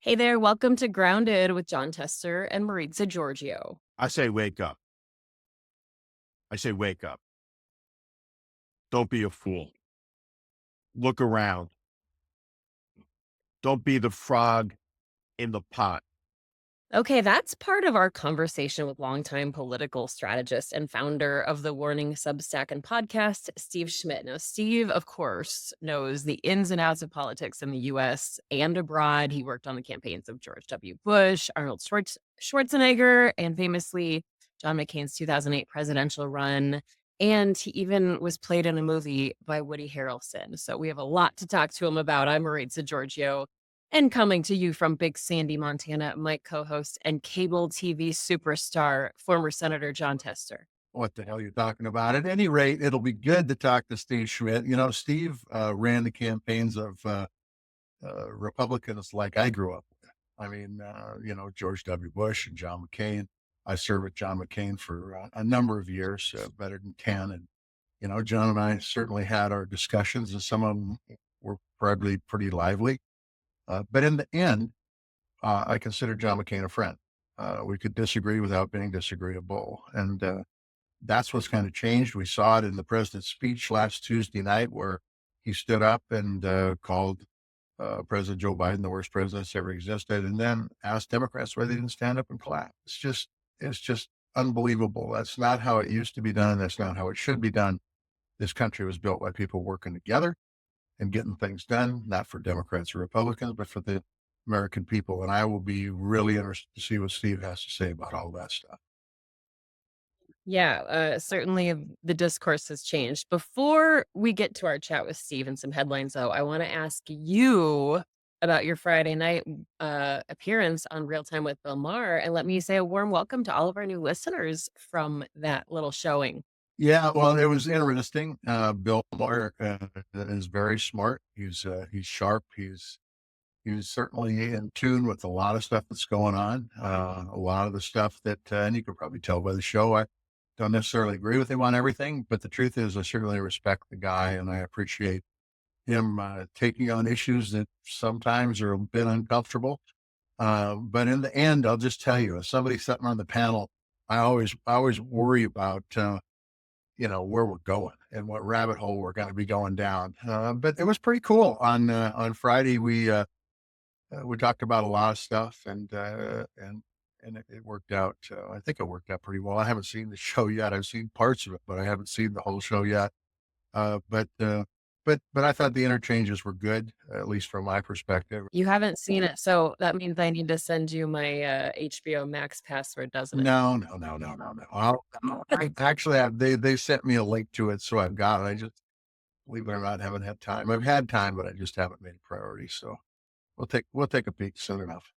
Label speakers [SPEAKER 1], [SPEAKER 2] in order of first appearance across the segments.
[SPEAKER 1] Hey there, welcome to Grounded with John Tester and Maritza Giorgio.
[SPEAKER 2] I say wake up. I say wake up. Don't be a fool. Look around. Don't be the frog in the pot.
[SPEAKER 1] Okay, that's part of our conversation with longtime political strategist and founder of the Warning Substack and podcast, Steve Schmidt. Now, Steve, of course, knows the ins and outs of politics in the US and abroad. He worked on the campaigns of George W. Bush, Arnold Schwarzenegger, and famously John McCain's 2008 presidential run. And he even was played in a movie by Woody Harrelson. So we have a lot to talk to him about. I'm Maritza Giorgio. And coming to you from Big Sandy, Montana, my co-host and cable TV superstar, former Senator John Tester.
[SPEAKER 3] What the hell you're talking about. At any rate, it'll be good to talk to Steve Schmidt. Steve ran the campaigns of Republicans like I grew up with. George W. Bush and John McCain. I served with John McCain for a number of years, better than 10. And, John and I certainly had our discussions, and some of them were probably pretty lively. But in the end, I consider John McCain a friend. We could disagree without being disagreeable. And that's what's kind of changed. We saw it in the president's speech last Tuesday night, where he stood up and called President Joe Biden the worst president that's ever existed, and then asked Democrats why they didn't stand up and clap. It's just unbelievable. That's not how it used to be done. That's not how it should be done. This country was built by people working together and getting things done, not for Democrats or Republicans, but for the American people. And I will be really interested to see what Steve has to say about all that stuff.
[SPEAKER 1] Yeah, certainly the discourse has changed. Before we get to our chat with Steve and some headlines, though, I want to ask you about your Friday night appearance on Real Time with Bill Maher. And let me say a warm welcome to all of our new listeners from that little showing.
[SPEAKER 3] Yeah, well, it was interesting. Bill Maher is very smart. He's sharp. He's certainly in tune with a lot of stuff that's going on. A lot of the stuff that, and you could probably tell by the show, I don't necessarily agree with him on everything, but the truth is I certainly respect the guy, and I appreciate him taking on issues that sometimes are a bit uncomfortable. But in the end, I'll just tell you, as somebody sitting on the panel, I always worry about, where we're going and what rabbit hole we're going to be going down. But it was pretty cool. On Friday, we talked about a lot of stuff, and it worked out. I think it worked out pretty well. I haven't seen the show yet. I've seen parts of it, but I haven't seen the whole show yet. But I thought the interchanges were good, at least from my perspective.
[SPEAKER 1] You haven't seen it, so that means I need to send you my HBO Max password, doesn't it?
[SPEAKER 3] No. I actually have, they sent me a link to it, so I've got it. I just, believe it or not, haven't had time. I've had time, but I just haven't made a priority. So we'll take a peek soon enough.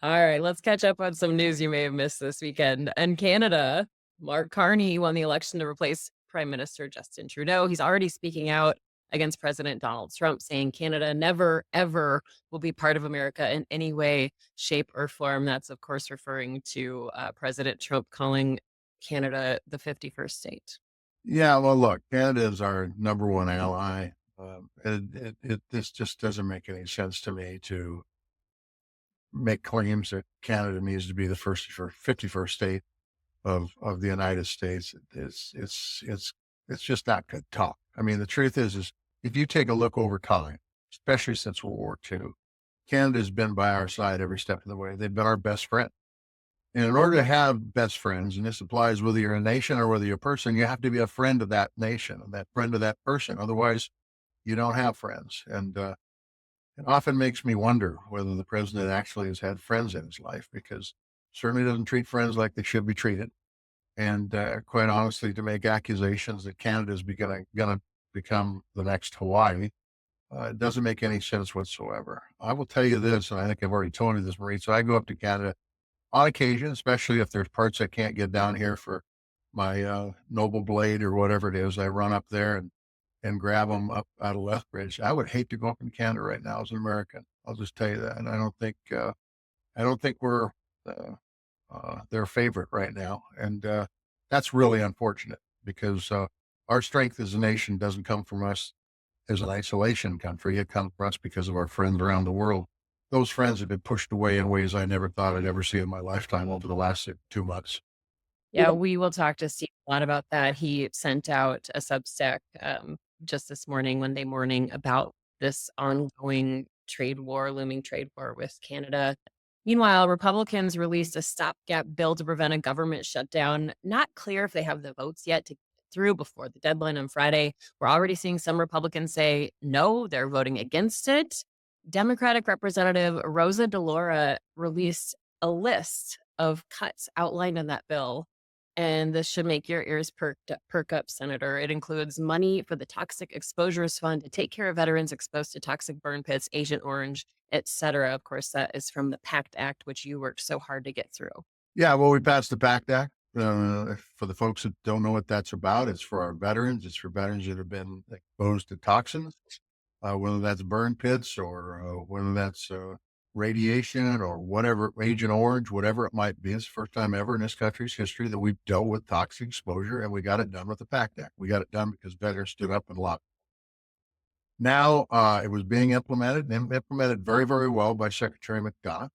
[SPEAKER 1] All right, let's catch up on some news you may have missed this weekend. In Canada, Mark Carney won the election to replace Prime Minister Justin Trudeau. He's already speaking out against President Donald Trump, saying Canada never, ever will be part of America in any way, shape, or form. That's, of course, referring to President Trump calling Canada the 51st state.
[SPEAKER 3] Yeah, well, look, Canada is our number one ally. This just doesn't make any sense to me to make claims that Canada needs to be the 51st state of the United States. It's just not good talk. I mean, the truth is if you take a look over time, especially since World War II, Canada's been by our side every step of the way. They've been our best friend. And in order to have best friends, and this applies whether you're a nation or whether you're a person, you have to be a friend of that nation and that friend of that person. Otherwise, you don't have friends. And it often makes me wonder whether the president actually has had friends in his life, because certainly doesn't treat friends like they should be treated. And quite honestly, to make accusations that Canada is going to become the next Hawaii, it doesn't make any sense whatsoever. I will tell you this, and I think I've already told you this, Marie. So I go up to Canada on occasion, especially if there's parts I can't get down here for my Noble Blade or whatever it is. I run up there and grab them up out of Lethbridge. I would hate to go up in Canada right now as an American. I'll just tell you that. And I don't think we're their favorite right now. And that's really unfortunate, because our strength as a nation doesn't come from us as an isolation country. It comes from us because of our friends around the world. those friends have been pushed away in ways I never thought I'd ever see in my lifetime over the last 2 months.
[SPEAKER 1] Yeah, we will talk to Steve a lot about that. He sent out a Substack just this morning, Monday morning, about this ongoing looming trade war with Canada. Meanwhile, Republicans released a stopgap bill to prevent a government shutdown. Not clear if they have the votes yet to get through before the deadline on Friday. We're already seeing some Republicans say no, they're voting against it. Democratic Representative Rosa DeLauro released a list of cuts outlined in that bill, and this should make your ears perk up, Senator. It includes money for the Toxic Exposures Fund to take care of veterans exposed to toxic burn pits, Agent Orange, etc. Of course, that is from the PACT Act, which you worked so hard to get through.
[SPEAKER 3] Yeah, well, we passed the PACT Act. For the folks that don't know what that's about, it's for our veterans. It's for veterans that have been exposed to toxins, whether that's burn pits or whether that's radiation or whatever, Agent Orange, whatever it might be. It's the first time ever in this country's history that we've dealt with toxic exposure, and we got it done with the PACT Act. We got it done because veterans stood up and lobbied. Now it was being implemented very, very well by Secretary McDonough.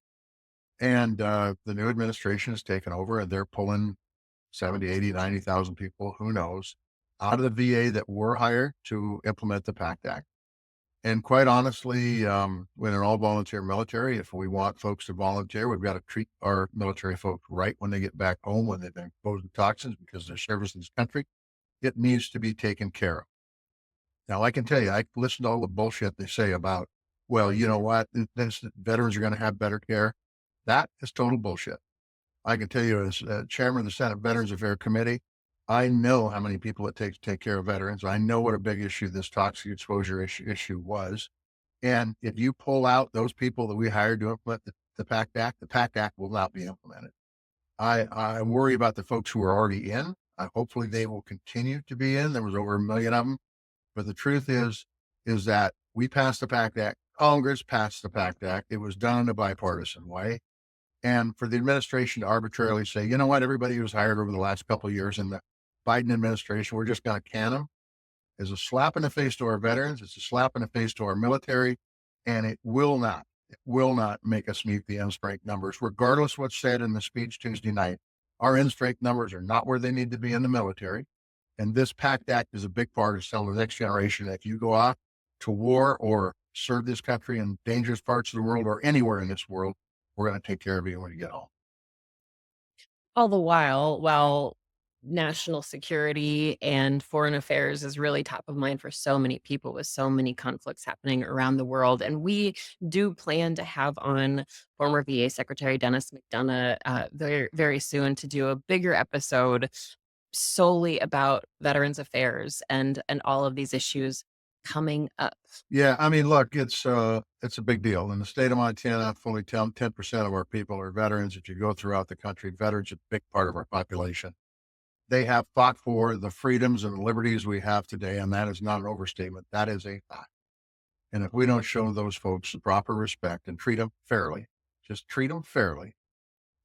[SPEAKER 3] And the new administration has taken over, and they're pulling 70, 80, 90,000 people, who knows, out of the VA that were hired to implement the PACT Act. And quite honestly, when an all-volunteer military, if we want folks to volunteer, we've got to treat our military folks right when they get back home, when they've been exposed to toxins because they're servicing this country. It needs to be taken care of. Now, I can tell you, I listen to all the bullshit they say about, well, you know what, veterans are going to have better care. That is total bullshit. I can tell you, as chairman of the Senate Veterans Affairs Committee, I know how many people it takes to take care of veterans. I know what a big issue this toxic exposure issue was. And if you pull out those people that we hired to implement the PACT Act, the PACT Act will not be implemented. I worry about the folks who are already in. Hopefully they will continue to be in. There was over 1 million of them. But the truth is that we passed the PACT Act. Congress passed the PACT Act. It was done in a bipartisan way. And for the administration to arbitrarily say, you know what, everybody who was hired over the last couple of years in the Biden administration, we're just going to can them, is a slap in the face to our veterans. It's a slap in the face to our military. And it will not make us meet the end strength numbers, regardless what's said in the speech Tuesday night. Our end strength numbers are not where they need to be in the military. And this PACT Act is a big part of telling the next generation that if you go off to war or serve this country in dangerous parts of the world or anywhere in this world, we're going to take care of you when you get home.
[SPEAKER 1] All the while national security and foreign affairs is really top of mind for so many people with so many conflicts happening around the world. And we do plan to have on former VA Secretary Dennis McDonough very, very soon to do a bigger episode solely about Veterans Affairs and all of these issues coming up.
[SPEAKER 3] Yeah, I mean, look, it's a big deal. In the state of Montana, fully 10% of our people are veterans. If you go throughout the country, veterans are a big part of our population. They have fought for the freedoms and liberties we have today, and that is not an overstatement. That is a fact. And if we don't show those folks the proper respect and treat them fairly, just treat them fairly,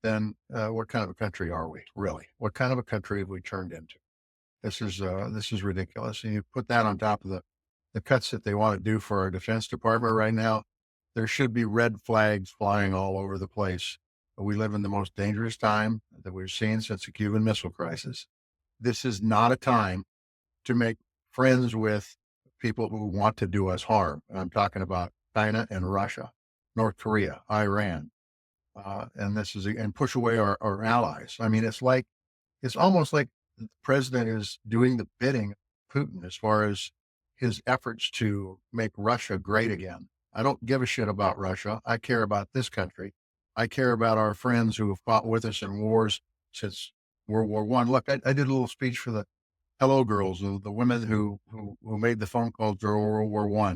[SPEAKER 3] then what kind of a country are we, really? What kind of a country have we turned into? This is ridiculous. And you put that on top of the cuts that they want to do for our Defense Department right now, there should be red flags flying all over the place. We live in the most dangerous time that we've seen since the Cuban Missile Crisis. This is not a time to make friends with people who want to do us harm. And I'm talking about China and Russia, North Korea, Iran, and push away our allies. I mean, it's almost like the president is doing the bidding of Putin as far as his efforts to make Russia great again. I don't give a shit about Russia. I care about this country. I care about our friends who have fought with us in wars since World War I. Look, I did a little speech for the Hello Girls, the women who made the phone calls during World War I.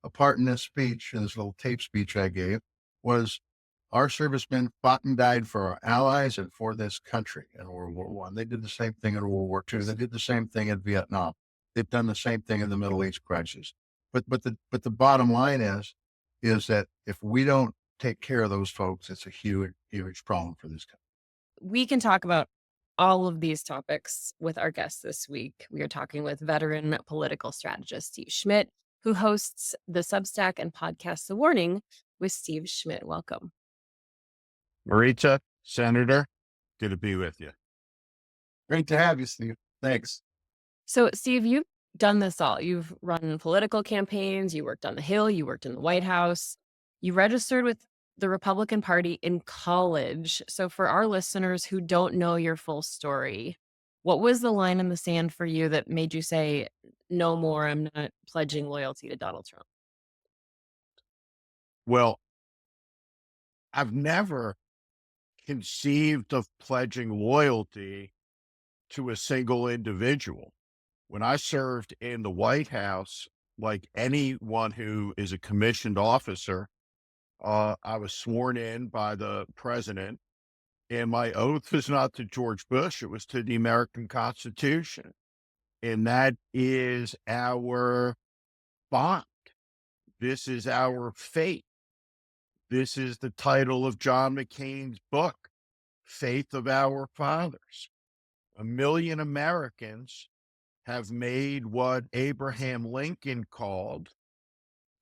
[SPEAKER 3] A part in this speech, in this little tape speech I gave, was our servicemen fought and died for our allies and for this country in World War I. They did the same thing in World War II. They did the same thing in Vietnam. They've done the same thing in the Middle East crisis. But the bottom line is that if we don't take care of those folks, it's a huge, huge problem for this country.
[SPEAKER 1] We can talk about all of these topics with our guests this week. We are talking with veteran political strategist Steve Schmidt, who hosts the Substack and podcast The Warning, with Steve Schmidt. Welcome.
[SPEAKER 2] Marita, Senator, good to be with you.
[SPEAKER 3] Great to have you, Steve. Thanks.
[SPEAKER 1] So, Steve, you've done this all. You've run political campaigns, you worked on the Hill, you worked in the White House, you registered with the Republican Party in college. So, for our listeners who don't know your full story, what was the line in the sand for you that made you say, no more, I'm not pledging loyalty to Donald Trump?
[SPEAKER 2] Well, I've never conceived of pledging loyalty to a single individual. When I served in the White House, like anyone who is a commissioned officer, I was sworn in by the president, and my oath was not to George Bush, it was to the American Constitution. And that is our bond. This is our fate. This is the title of John McCain's book, Faith of Our Fathers. 1 million Americans have made what Abraham Lincoln called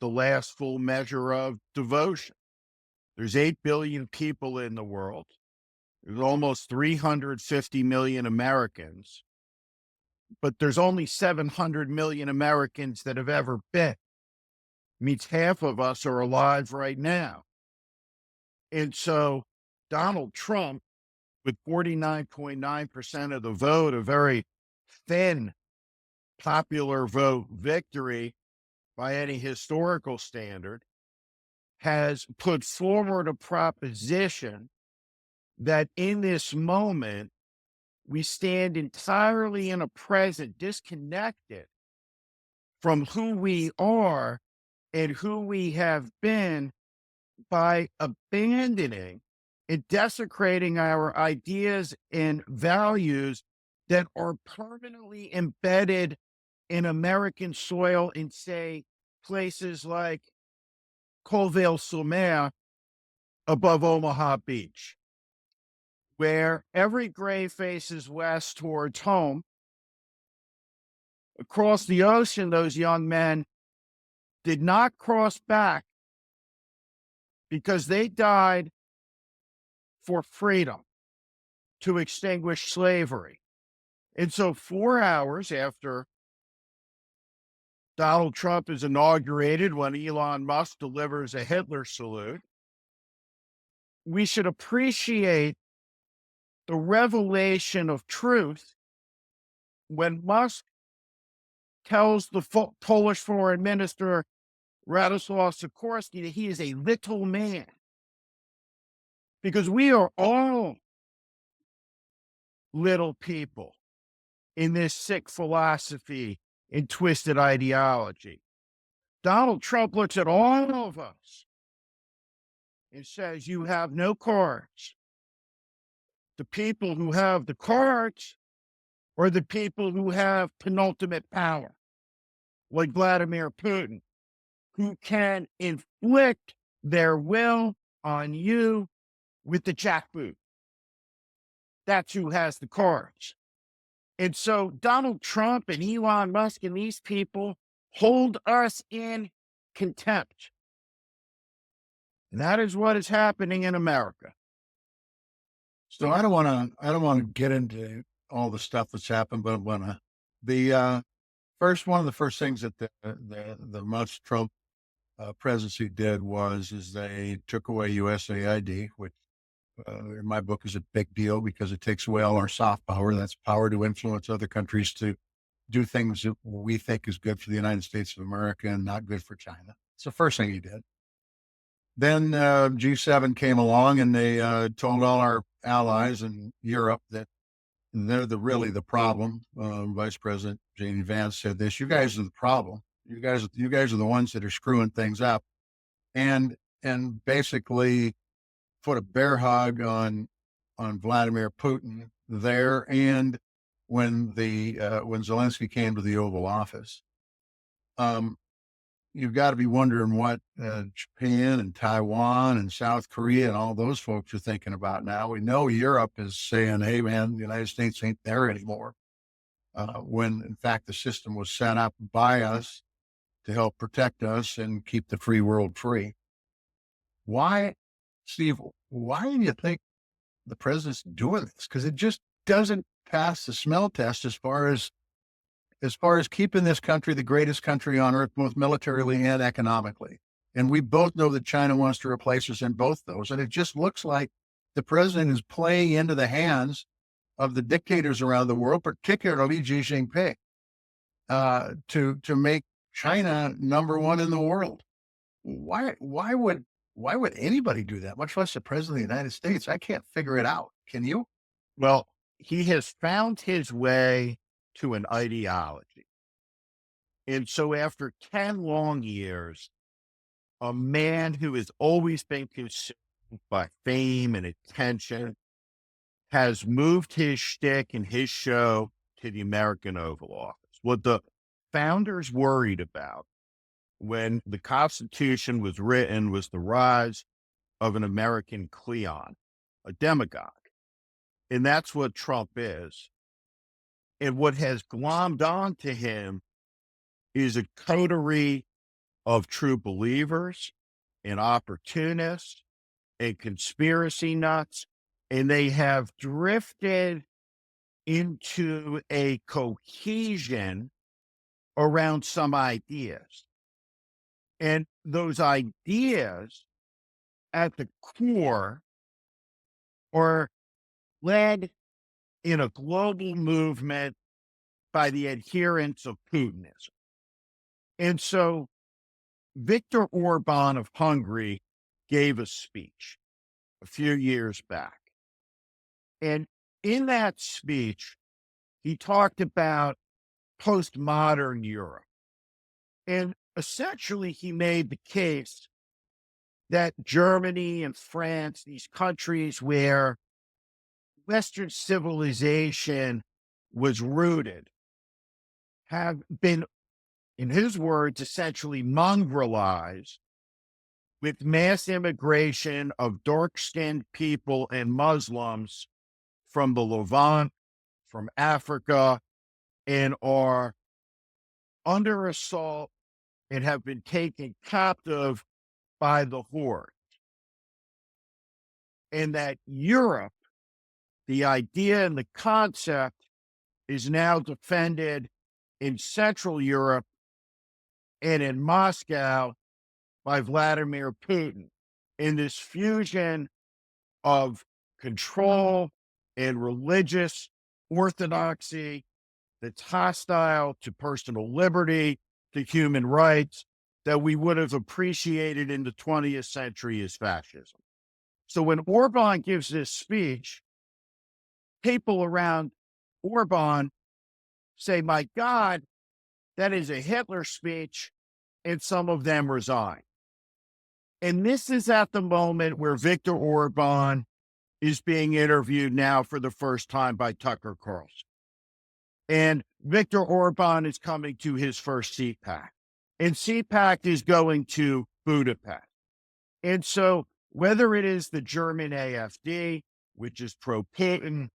[SPEAKER 2] the last full measure of devotion. There's 8 billion people in the world. There's almost 350 million Americans, but there's only 700 million Americans that have ever been. Means half of us are alive right now. And so Donald Trump, with 49.9% of the vote, a very thin popular vote victory by any historical standard, has put forward a proposition that in this moment, we stand entirely in a present, disconnected from who we are and who we have been by abandoning and desecrating our ideas and values that are permanently embedded in American soil in, say, places like Colville-sur-Mer above Omaha Beach, where every grave faces west towards home. Across the ocean, those young men did not cross back because they died for freedom, to extinguish slavery. And so 4 hours after Donald Trump is inaugurated, when Elon Musk delivers a Hitler salute, we should appreciate the revelation of truth when Musk tells the Polish foreign minister, Radosław Sikorski, that he is a little man. Because we are all little people in this sick philosophy and twisted ideology. Donald Trump looks at all of us and says, you have no cards. The people who have the cards are the people who have penultimate power, like Vladimir Putin, who can inflict their will on you with the jackboot. That's who has the cards. And so Donald Trump and Elon Musk and these people hold us in contempt. And that is what is happening in America.
[SPEAKER 3] So I don't want to get into all the stuff that's happened, but one of the first things that the Musk Trump presidency did is they took away USAID, which in my book is a big deal because it takes away all our soft power. That's power to influence other countries to do things that we think is good for the United States of America and not good for China. It's the first thing he did. Then G7 came along and they told all our allies in Europe that they're really the problem. Vice President J.D. Vance said this: "You guys are the problem. You guys are the ones that are screwing things up," and basically put a bear hug on Vladimir Putin there. And when Zelensky came to the Oval Office, you've got to be wondering what Japan and Taiwan and South Korea and all those folks are thinking about now. We know Europe is saying, hey, man, the United States ain't there anymore. When, in fact, the system was set up by us to help protect us and keep the free world free. Why, Steve, why do you think the president's doing this? Because it just doesn't pass the smell test as far as keeping this country the greatest country on earth, both militarily and economically. And we both know that China wants to replace us in both those. And it just looks like the president is playing into the hands of the dictators around the world, particularly Xi Jinping, to make China number one in the world. Why would anybody do that, much less the president of the United States? I can't figure it out. Can you?
[SPEAKER 2] Well, he has found his way to an ideology. And so after 10 long years, a man who has always been consumed by fame and attention has moved his shtick and his show to the American Oval Office. What the founders worried about when the Constitution was written was the rise of an American Cleon, a demagogue. And that's what Trump is. And what has glommed on to him is a coterie of true believers and opportunists and conspiracy nuts. And they have drifted into a cohesion around some ideas. And those ideas at the core are led in a global movement by the adherents of Putinism. And so Viktor Orban of Hungary gave a speech a few years back. And in that speech, he talked about postmodern Europe. And essentially, he made the case that Germany and France, these countries where Western civilization was rooted, have been, in his words, essentially mongrelized with mass immigration of dark-skinned people and Muslims from the Levant, from Africa, and are under assault and have been taken captive by the horde. And that Europe, the idea and the concept, is now defended in Central Europe and in Moscow by Vladimir Putin in this fusion of control and religious orthodoxy that's hostile to personal liberty, to human rights, that we would have appreciated in the 20th century as fascism. So when Orban gives this speech, people around Orban say, my God, that is a Hitler speech, and some of them resign. And this is at the moment where Viktor Orban is being interviewed now for the first time by Tucker Carlson. And Viktor Orban is coming to his first CPAC. And CPAC is going to Budapest. And so whether it is the German AfD, which is pro-Putin,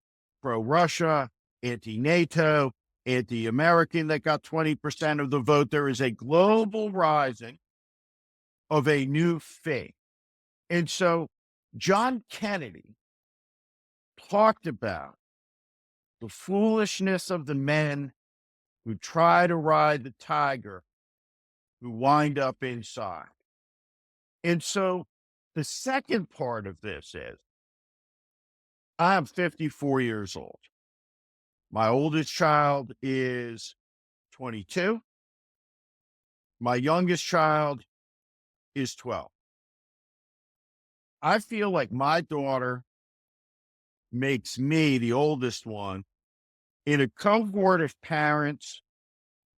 [SPEAKER 2] pro-Russia, anti-NATO, anti-American, that got 20% of the vote, there is a global rising of a new faith. And so John Kennedy talked about the foolishness of the men who try to ride the tiger, who wind up inside. And so the second part of this is, I'm 54 years old. My oldest child is 22. My youngest child is 12. I feel like my daughter makes me, the oldest one, in a cohort of parents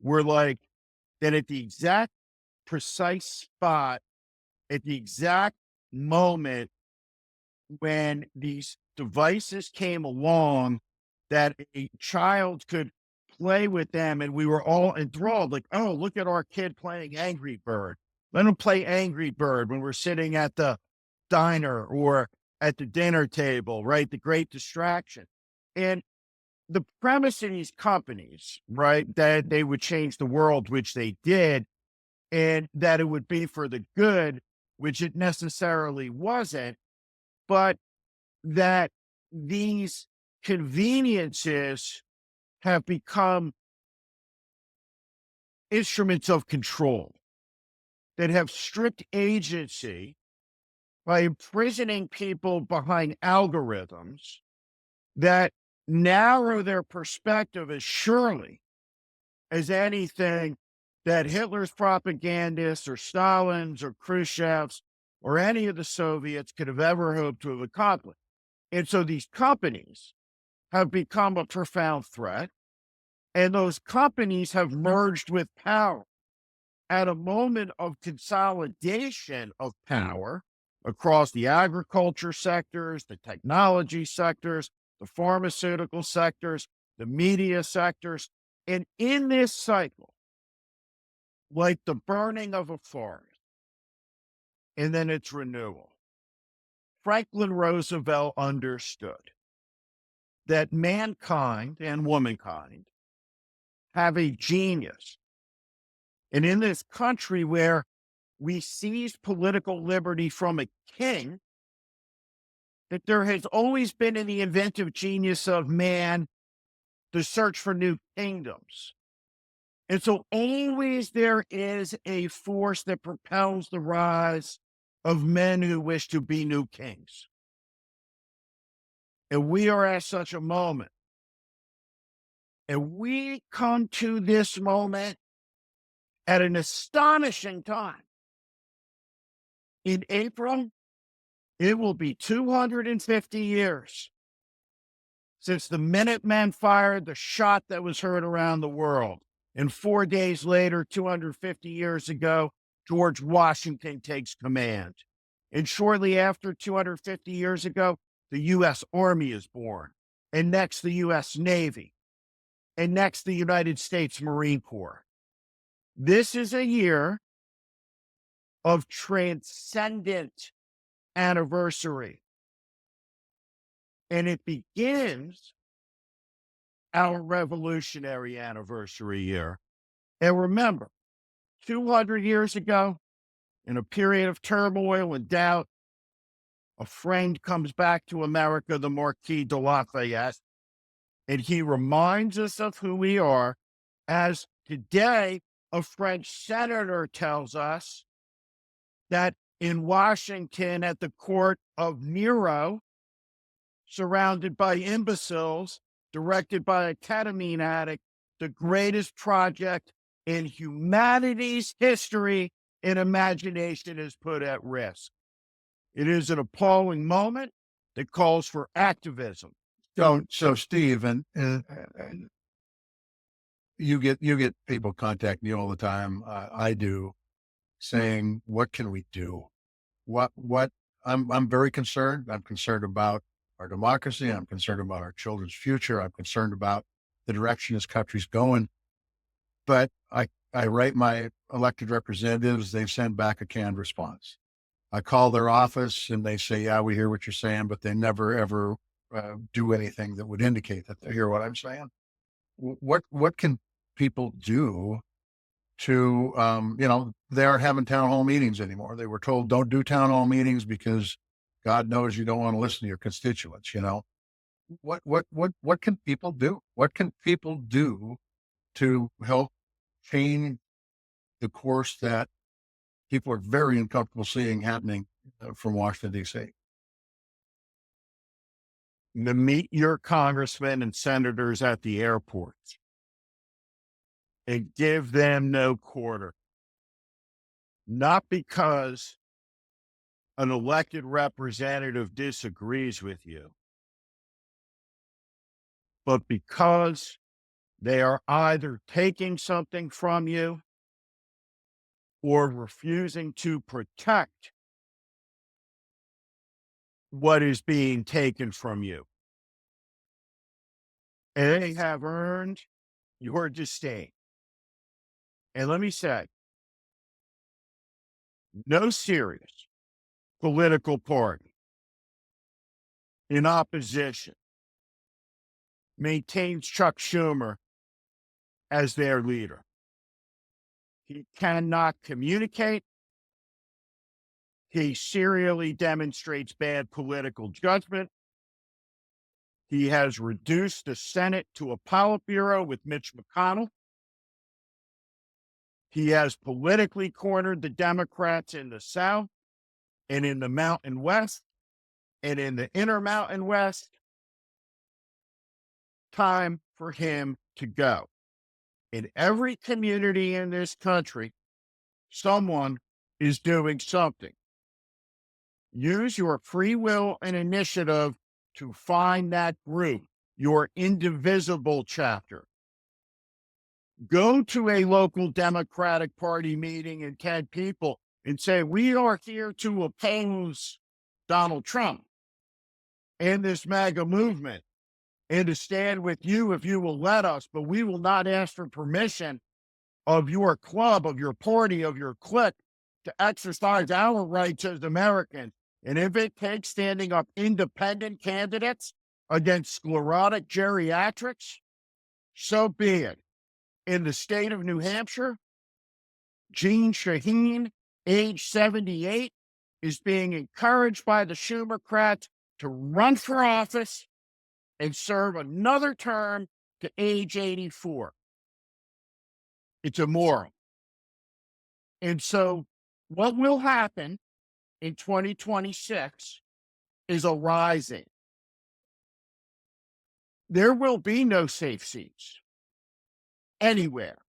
[SPEAKER 2] were like that at the exact precise spot, at the exact moment when these devices came along, that a child could play with them, and we were all enthralled, like, oh, look at our kid playing Angry Bird. Let him play Angry Bird when we're sitting at the diner or at the dinner table, right? The great distraction. And the premise of these companies, right, that they would change the world, which they did, and that it would be for the good, which it necessarily wasn't, but that these conveniences have become instruments of control that have stripped agency by imprisoning people behind algorithms that narrow their perspective as surely as anything that Hitler's propagandists or Stalin's or Khrushchev's or any of the Soviets could have ever hoped to have accomplished. And so these companies have become a profound threat, and those companies have merged with power at a moment of consolidation of power across the agriculture sectors, the technology sectors, the pharmaceutical sectors, the media sectors. And in this cycle, like the burning of a forest and then its renewal, Franklin Roosevelt understood that mankind and womankind have a genius. And in this country where we seized political liberty from a king, that there has always been in the inventive genius of man the search for new kingdoms. And so always there is a force that propels the rise of men who wish to be new kings. And we are at such a moment. And we come to this moment at an astonishing time. In April, it will be 250 years since the Minutemen fired the shot that was heard around the world. And 4 days later, 250 years ago, George Washington takes command. And shortly after, 250 years ago, the U.S. Army is born. And next, the U.S. Navy. And next, the United States Marine Corps. This is a year of transcendent anniversary. And it begins our revolutionary anniversary year. And remember, 200 years ago, in a period of turmoil and doubt, a friend comes back to America, the Marquis de Lafayette, and he reminds us of who we are, as today a French senator tells us that in Washington at the court of Nero, surrounded by imbeciles, directed by a ketamine addict, the greatest project in humanity's history and imagination is put at risk. It is an appalling moment that calls for activism.
[SPEAKER 3] So Steve, and you get people contact me all the time. I do, saying, "What can we do? What?" I'm very concerned. I'm concerned about our democracy. I'm concerned about our children's future. I'm concerned about the direction this country's going. But I write my elected representatives. They send back a canned response. I call their office and they say, "Yeah, we hear what you're saying," but they never ever do anything that would indicate that they hear what I'm saying. What can people do to, they aren't having town hall meetings anymore. They were told, don't do town hall meetings because God knows you don't want to listen to your constituents. What can people do? What can people do to help change the course that people are very uncomfortable seeing happening from Washington, D.C.?
[SPEAKER 2] To meet your congressmen and senators at the airports and give them no quarter. Not because an elected representative disagrees with you, but because they are either taking something from you or refusing to protect what is being taken from you. And they have earned your disdain. And let me say, no serious political party in opposition maintains Chuck Schumer as their leader. He cannot communicate. He serially demonstrates bad political judgment. He has reduced the Senate to a Politburo with Mitch McConnell. He has politically cornered the Democrats in the South and in the Mountain West and in the Intermountain West. Time for him to go. In every community in this country, someone is doing something. Use your free will and initiative to find that group, your indivisible chapter. Go to a local Democratic Party meeting and 10 people and say, we are here to oppose Donald Trump and this MAGA movement and to stand with you if you will let us, but we will not ask for permission of your club, of your party, of your clique to exercise our rights as Americans. And if it takes standing up independent candidates against sclerotic geriatrics, so be it. In the state of New Hampshire, Jean Shaheen, age 78, is being encouraged by the Schumercrats to run for office and serve another term to age 84. It's immoral. And so what will happen in 2026 is a rising. There will be no safe seats anywhere.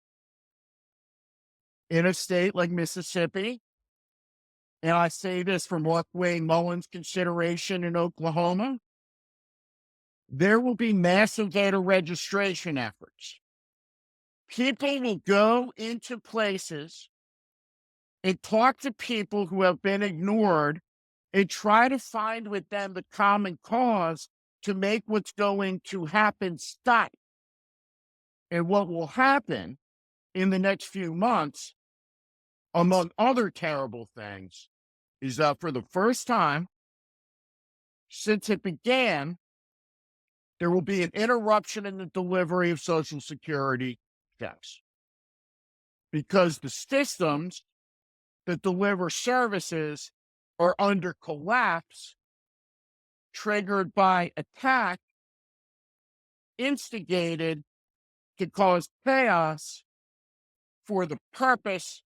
[SPEAKER 2] In a state like Mississippi, and I say this from left-wing Mullins consideration in Oklahoma, there will be massive voter registration efforts. People will go into places and talk to people who have been ignored and try to find with them the common cause to make what's going to happen stop. And what will happen in the next few months, among other terrible things, is that for the first time since it began, there will be an interruption in the delivery of Social Security checks. Because the systems that deliver services are under collapse, triggered by attack, instigated to cause chaos for the purpose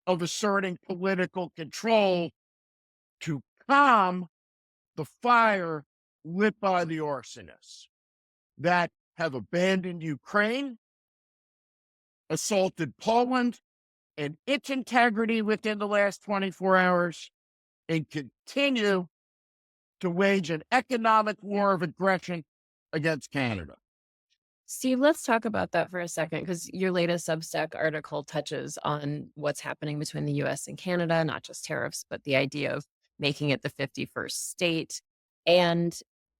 [SPEAKER 2] of asserting political control to calm the fire lit by the arsonists that have abandoned Ukraine, assaulted Poland and its integrity within the last 24 hours, and continue to wage an economic war of aggression against Canada.
[SPEAKER 1] Steve, let's talk about that for a second, because your latest Substack article touches on what's happening between the US and Canada, not just tariffs, but the idea of making it the 51st state. And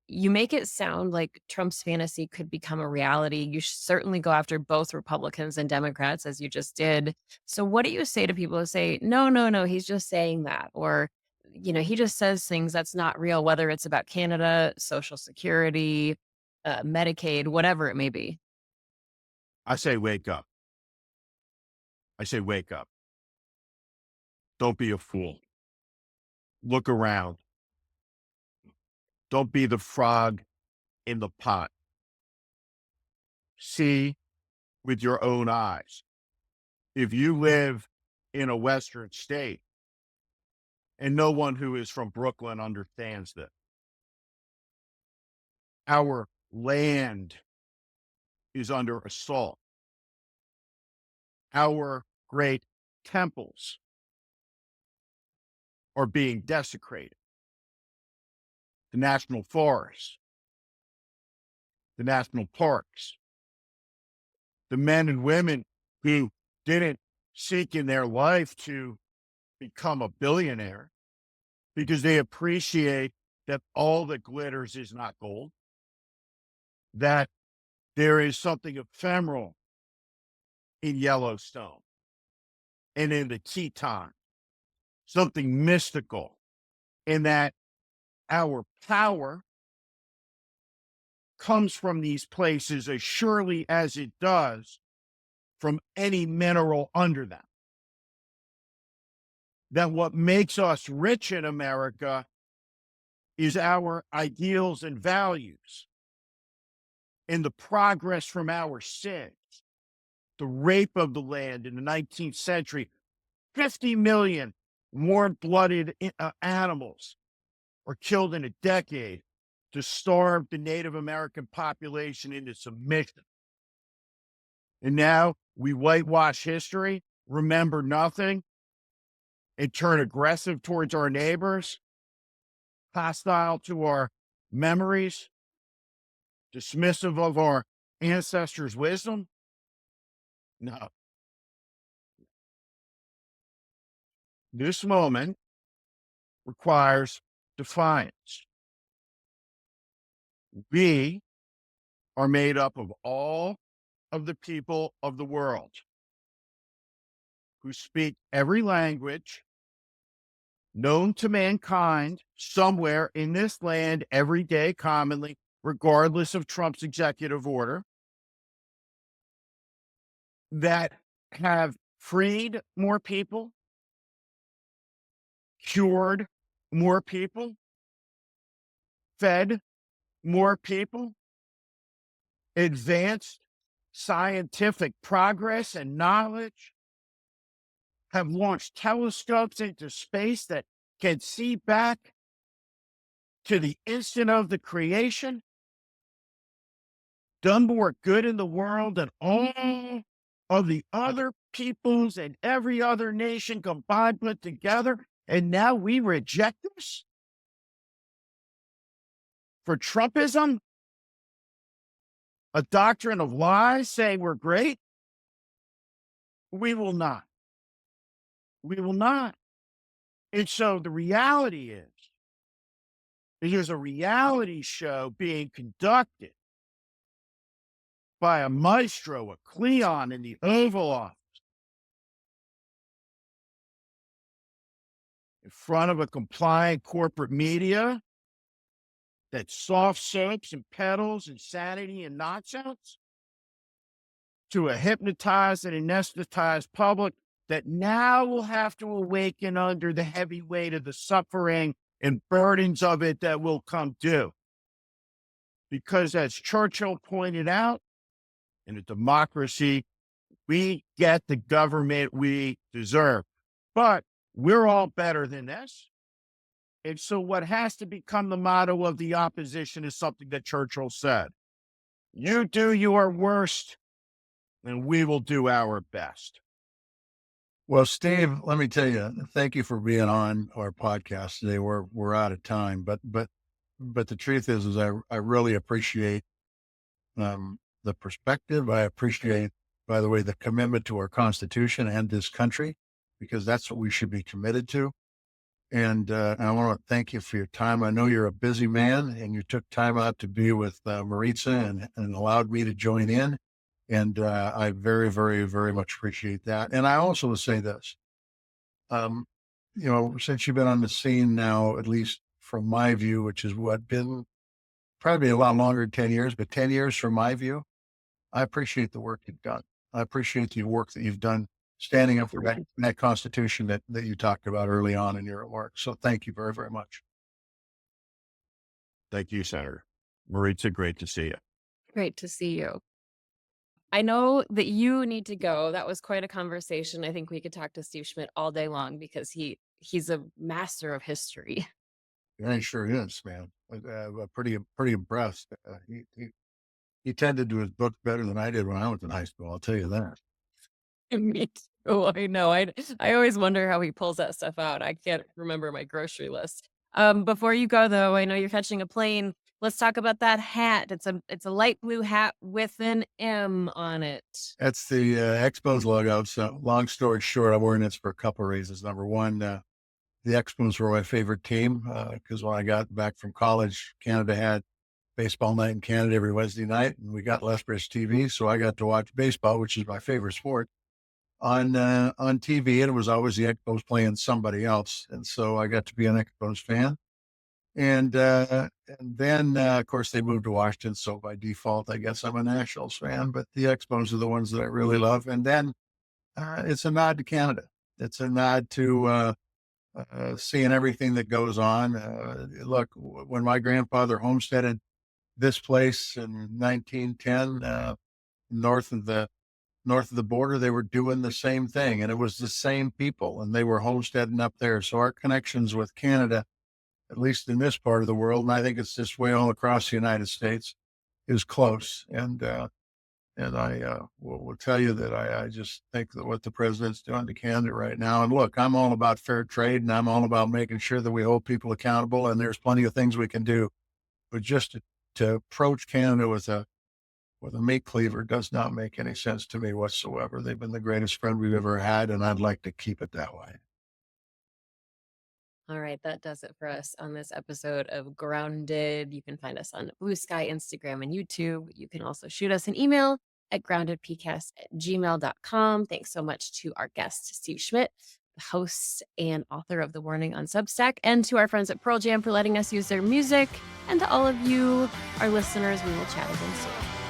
[SPEAKER 1] you make it sound like Trump's fantasy could become a reality. You certainly go after both Republicans and Democrats, as you just did. So, what do you say to people who say, no, no, no, he's just saying that? Or, he just says things that's not real, whether it's about Canada, Social Security, Medicaid, whatever it may be.
[SPEAKER 2] I say, wake up. I say, wake up. Don't be a fool. Look around. Don't be the frog in the pot. See with your own eyes. If you live in a Western state, and no one who is from Brooklyn understands this, our land is under assault. Our great temples are being desecrated. The national forests, the national parks, the men and women who didn't seek in their life to become a billionaire because they appreciate that all that glitters is not gold, that there is something ephemeral in Yellowstone and in the Teton, something mystical, in that our power comes from these places as surely as it does from any mineral under them. that what makes us rich in America is our ideals and values and the progress from our sins. The rape of the land in the 19th century, 50 million warm-blooded animals were killed in a decade to starve the Native American population into submission. And now we whitewash history, remember nothing, and turn aggressive towards our neighbors, hostile to our memories, dismissive of our ancestors' wisdom. No. This moment requires defiance. We are made up of all of the people of the world who speak every language known to mankind somewhere in this land every day, commonly, regardless of Trump's executive order, that have freed more people, cured more people, fed more people, advanced scientific progress and knowledge, have launched telescopes into space that can see back to the instant of the creation, done more good in the world than all of the other peoples and every other nation combined put together. And now we reject this for Trumpism, a doctrine of lies saying we're great. We will not. We will not. And so the reality is, there's a reality show being conducted by a maestro, a Cleon in the Oval Office, in front of a compliant corporate media that soft soaps and peddles insanity and nonsense, to a hypnotized and anesthetized public that now will have to awaken under the heavy weight of the suffering and burdens of it that will come due. Because as Churchill pointed out, in a democracy, we get the government we deserve. But we're all better than this. And so what has to become the motto of the opposition is something that Churchill said. You do your worst, and we will do our best.
[SPEAKER 3] Well, Steve, let me tell you, thank you for being on our podcast today. We're out of time, but the truth is I really appreciate the perspective. I appreciate, by the way, the commitment to our Constitution and this country, because that's what we should be committed to. And I want to thank you for your time. I know you're a busy man, and you took time out to be with Maritza and allowed me to join in. And I very, very, very much appreciate that. And I also will say this, since you've been on the scene now, at least from my view, which is been probably a lot longer than 10 years, but 10 years from my view, I appreciate the work you've done. I appreciate the work that you've done standing up for that Constitution that you talked about early on in your work. So thank you very, very much.
[SPEAKER 2] Thank you, Senator. Maritza, great to see you.
[SPEAKER 1] Great to see you. I know that you need to go. That was quite a conversation. I think we could talk to Steve Schmidt all day long because he's a master of history.
[SPEAKER 3] Yeah, he sure is, man. Pretty impressed. He tended to his books better than I did when I was in high school. I'll tell you that.
[SPEAKER 1] Me too. I know. I always wonder how he pulls that stuff out. I can't remember my grocery list. Before you go though, I know you're catching a plane. Let's talk about that hat. It's a light blue hat with an M on it.
[SPEAKER 3] That's the Expos logo. So long story short, I've worn this for a couple of reasons. Number one, the Expos were my favorite team because when I got back from college, Canada had baseball night in Canada every Wednesday night, and we got Lethbridge TV, so I got to watch baseball, which is my favorite sport, on TV, and it was always the Expos playing somebody else, and so I got to be an Expos fan. And then, of course, they moved to Washington, so by default, I guess I'm a Nationals fan. But the Expos are the ones that I really love. And then it's a nod to Canada. It's a nod to seeing everything that goes on. Look, when my grandfather homesteaded this place in 1910, north of the border, they were doing the same thing, and it was the same people, and they were homesteading up there. So our connections with Canada, at least in this part of the world, and I think it's this way all across the United States, is close. And I will tell you that I just think that what the president's doing to Canada right now, and look, I'm all about fair trade, and I'm all about making sure that we hold people accountable, and there's plenty of things we can do. But just to approach Canada with a meat cleaver does not make any sense to me whatsoever. They've been the greatest friend we've ever had, and I'd like to keep it that way.
[SPEAKER 1] All right, that does it for us on this episode of Grounded. You can find us on Blue Sky, Instagram, and YouTube. You can also shoot us an email at groundedpcast@gmail.com. Thanks so much to our guest, Steve Schmidt, the host and author of The Warning on Substack, and to our friends at Pearl Jam for letting us use their music. And to all of you, our listeners, we will chat again soon.